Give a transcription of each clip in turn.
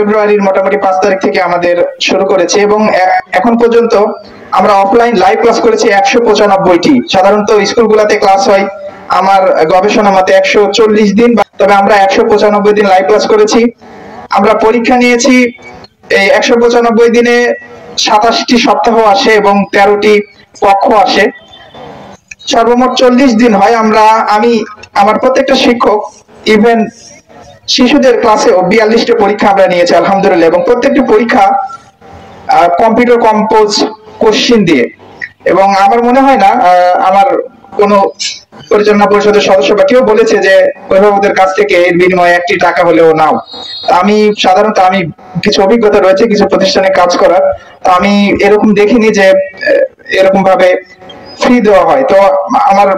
ফেব্রুয়ারির মোটামুটি 5 তারিখ থেকে আমাদের শুরু করেছে এবং এখন পর্যন্ত আমরা অফলাইন লাইভ ক্লাস করেছি 195টি। সাধারণত স্কুলগুলোতে ক্লাস হয় আমার গবেষণা মতে 140 দিন, তবে আমরা 195 দিন লাইভ ক্লাস করেছি। আমরা পরীক্ষা নিয়েছি এই 195 দিনে 27টি সপ্তাহ আসে এবং 13টি পক্ষ আসে, সর্বমোট 40 দিন হয়। আমার প্রত্যেকটা শিক্ষক ইভেন শিশুদের ক্লাসেও 42টি পরীক্ষা আমরা নিয়েছি আলহামদুলিল্লাহ, এবং প্রত্যেকটি পরীক্ষা কম্পিউটার কম্পোজ কোশ্চিন দিয়ে। এবং আমার মনে হয় না আমার কোনো পরিচালনা পরিষদের সদস্য বা কেউ বলেছে যে অভিভাবকদের কাছ থেকে এর বিনিময়ে 1টি টাকা হলেও নাও। সাধারণত আমি কিছু অভিজ্ঞতা রয়েছে কিছু প্রতিষ্ঠানে কাজ করার, তো আমি এরকম দেখিনি যে এরকম ভাবে ফ্রি দেওয়া হয়। তো আমার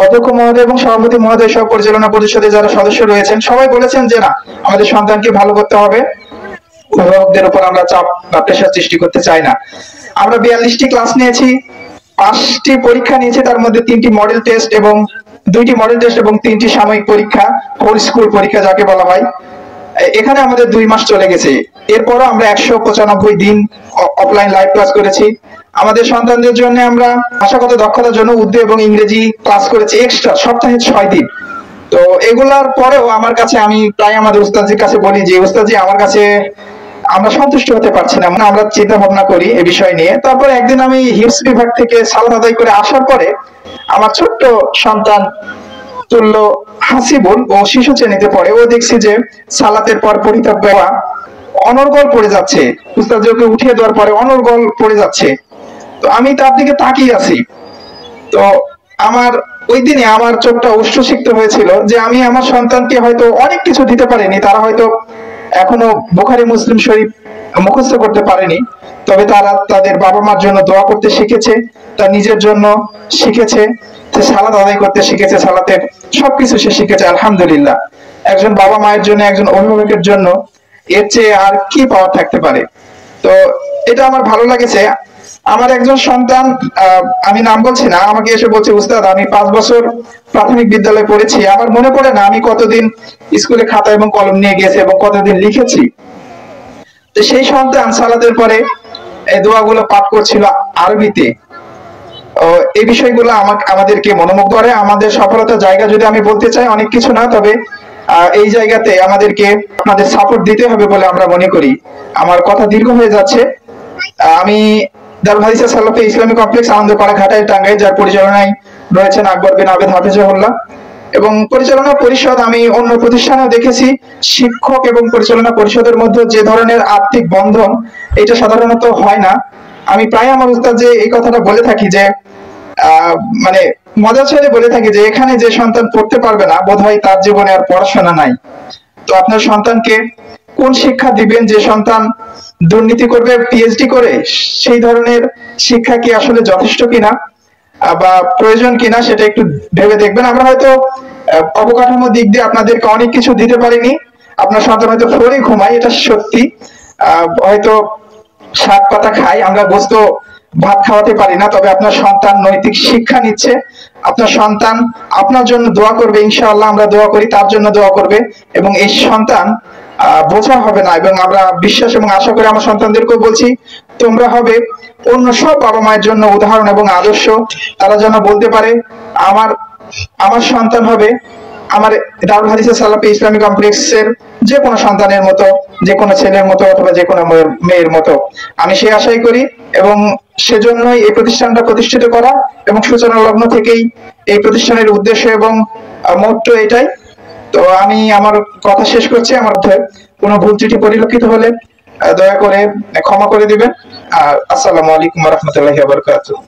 অধ্যক্ষ মহোদয় এবং সভাপতি মহোদয় সহ পরিচালনা পরিষদে যারা সদস্য রয়েছেন সবাই বলেছেন যে না, আমাদের সন্তানকে ভালো করতে হবে, অভিভাবকদের উপর আমরা চাপ বা প্রেশার সৃষ্টি করতে চাই না। আমরা 42টি ক্লাস নিয়েছি, 5টি পরীক্ষা নিয়েছি, তার মধ্যে 3টি মডেল টেস্ট এবং 2টি মডেল টেস্ট এবং 3টি সাময়িক পরীক্ষা, হোল স্কুল পরীক্ষা যাকে বলা হয়। এখানে আমাদের 2 মাস চলে গেছে। এরপরও আমরা 195 দিন অফলাইন লাইভ ক্লাস করেছি। আমাদের সন্তানদের জন্য আমরা ভাষাগত দক্ষতার জন্য উর্দু এবং ইংরেজি ক্লাস করেছি এক্সট্রা সপ্তাহে 6 দিন। তো এগুলার পরেও আমি প্রায় আমাদের উস্তাদজির কাছে বলি যে উস্তাদজি, আমার কাছে আমরা সন্তুষ্ট হতে পারছি না, আমরা চিন্তা ভাবনা করি এ বিষয় নিয়ে। তারপর একদিন আমি হিফজ বিভাগ থেকে সালাত আদায় করে আসার পরে আমার ছোট্ট সন্তান তুল্য হাসিবুল ও শিশু শ্রেণীতে পড়ে, ও দেখছি যে সালাতের পর পরিত্যাগ করা অনর্গল পড়ে যাচ্ছে, উস্তাদজি ওকে উঠিয়ে দেওয়ার পরে অনর্গল পড়ে যাচ্ছে। তো আমি তার দিকে তাকিয়ে আছি। তো ওই দিনে আমার চোখটা উচ্ছ্বসিত হয়েছিল যে আমি আমার সন্তানকে হয়তো অনেক কিছু দিতে পারিনি, তারা হয়তো এখনো বুখারী মুসলিম শরীফ মুখস্থ করতে পারেনি, তবে তারা তাদের বাবা মার জন্য দোয়া করতে শিখেছে, তার নিজের জন্য শিখেছে, সালাত আদায় করতে শিখেছে, সালাতের সবকিছু সে শিখেছে আলহামদুলিল্লাহ। একজন বাবা মায়ের জন্য, একজন অভিভাবকের জন্য এর চেয়ে আর কি পাওয়ার থাকতে পারে। তো এটা আমার ভালো লাগেছে। আমার একজন সন্তান, আমি নাম বলছি না, আমাকে এসে বলছে, উস্তাদ আমি 5 বছর প্রাথমিক বিদ্যালয়ে পড়েছি, আমার মনে পড়ে না আমি কতদিন স্কুলে খাতা এবং কলম নিয়ে গেছি এবং কতদিন লিখেছি। তো সেই সন্তান সালাতের পরে এই দোয়াগুলো পাঠ করছিল আরবিতে। এই বিষয়গুলো আমাদেরকে মনোমুগ্ধ করে। আমাদের সফলতার জায়গা যদি আমি বলতে চাই, অনেক কিছু না, তবে এই জায়গাতে আমাদেরকে আপনাদের সাপোর্ট দিতে হবে বলে আমরা মনে করি। আমার কথা দীর্ঘ হয়ে যাচ্ছে। আমি দারুল হাদিস সালাফি ইসলামী কমপ্লেক্স আনন্দপাড়া ঘাটাইল টাঙ্গাইল, যার পরিচালনায় রয়েছেন আকবর বিন আবেদ হাফিজাহুল্লাহ, এবং পরিচালনা পরিষদ আমি অন্য প্রতিষ্ঠানেও দেখেছি। শিক্ষক এবং পরিচালনা পরিষদের মধ্যে যে ধরনের আর্থিক বন্ধন, এটা সাধারণত হয় না। আমি প্রায় আমার উস্তাদ যে এই কথাটা বলে থাকি যে মানে মজার ছেলে বলে থাকি যে এখানে যে সন্তান পড়তে পারবে না বোধহয় তার জীবনে আর পড়াশোনা নাই। তো আপনার সন্তানকে কোন শিক্ষা দিবেন? যে সন্তান দুর্নীতি করবে পিএইচডি করে, সেই ধরনের শিক্ষা কি আসলে যথেষ্ট কিনা বা প্রয়োজন কিনা সেটা একটু ভেবে দেখবেন। আমরা হয়তো অবকাঠামো দিক দিয়ে আপনাদেরকে অনেক কিছু দিতে পারিনি। আপনার সন্তান হয়তো ফ্লোরে ঘুমায়, এটা সত্যি, হয়তো 7 পাতা খায়, আমরা গোস্ত ভাত খাওয়াতে পারি না, তবে আপনার সন্তান নৈতিক শিক্ষা নিচ্ছে। আপনার সন্তান আপনার জন্য দোয়া করবে, ইনশাআল্লাহ আমরা দোয়া করি, তার জন্য দোয়া করবে, এবং এই সন্তান বোঝা হবে না। এবং আমরা বিশ্বাস এবং আশা করি আমার সন্তানদেরকেও বলছি, তোমরা হবে অন্য সব বাবা মায়ের জন্য উদাহরণ এবং আদর্শ। তারা যেন বলতে পারে আমার সন্তান হবে আমার দারুল হাদিস সালাফি ইসলামী কমপ্লেক্সের যে কোনো সন্তানের মতো, যে কোনো ছেলের মতো অথবা যে কোনো মেয়ের মতো। আমি সেই আশাই করি এবং সেজন্যই এই প্রতিষ্ঠানটা প্রতিষ্ঠিত করা, এবং সূচনা লগ্ন থেকেই এই প্রতিষ্ঠানের উদ্দেশ্য এবং মোট্টো এটাই। তো আমি আমার কথা শেষ করছি। আমার কোনো ভুল ত্রুটি পরিলক্ষিত হলে দয়া করে ক্ষমা করে দিবেন। আসসালামু আলাইকুম ওয়া রাহমাতুল্লাহি ওয়া বারাকাতুহু।